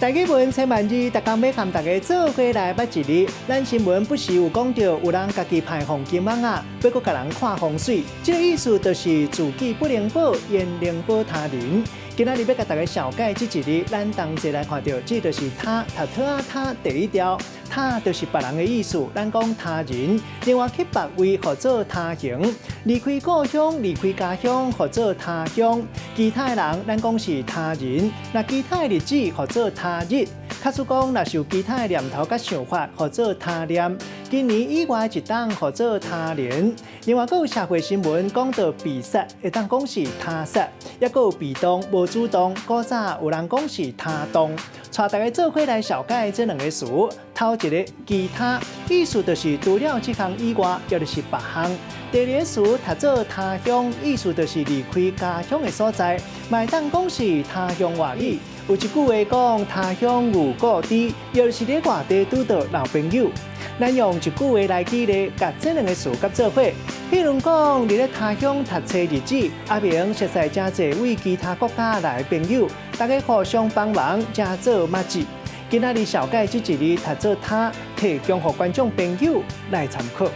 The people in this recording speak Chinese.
大家文千万字，逐工要和大家做伙来捌一日。咱新闻不时有讲到，有人家己排放金网啊，要搁甲人看风水。这个意思就是自己不能保，焉能保他人？今仔日要甲大家小解这一日，咱同齐来看到，这就是他读啊他第一条，他就是别人的意思，咱讲他人。另外去别位或做他乡，离开故乡、离开家乡或做他乡。其他的人咱讲是他人，那其他的日子或做他日。假使讲若受其他的念头甲想法，或做他念。今年以外一档或做他年。另外，还有社会新闻讲到被杀，会当讲是他杀；也还有被动无主动，古早有人讲是他动。带大家做伙来小解这两个词。头一个其他，意思就是除了这项以外，也就是别项。第二个词读做他乡，意思就是离开家乡的所在，嘛会当讲是他乡外语。有一句话讲他乡有故知，也就是咧外地拄到老朋友。咱用一句话来举例，甲这两个词甲做伙。譬如讲，伫咧他乡读册日子，阿明熟悉真侪位其他国家来的朋友，大家互相帮忙，真做默契。今仔日小解这一日读做他，提供予观众朋友来参考。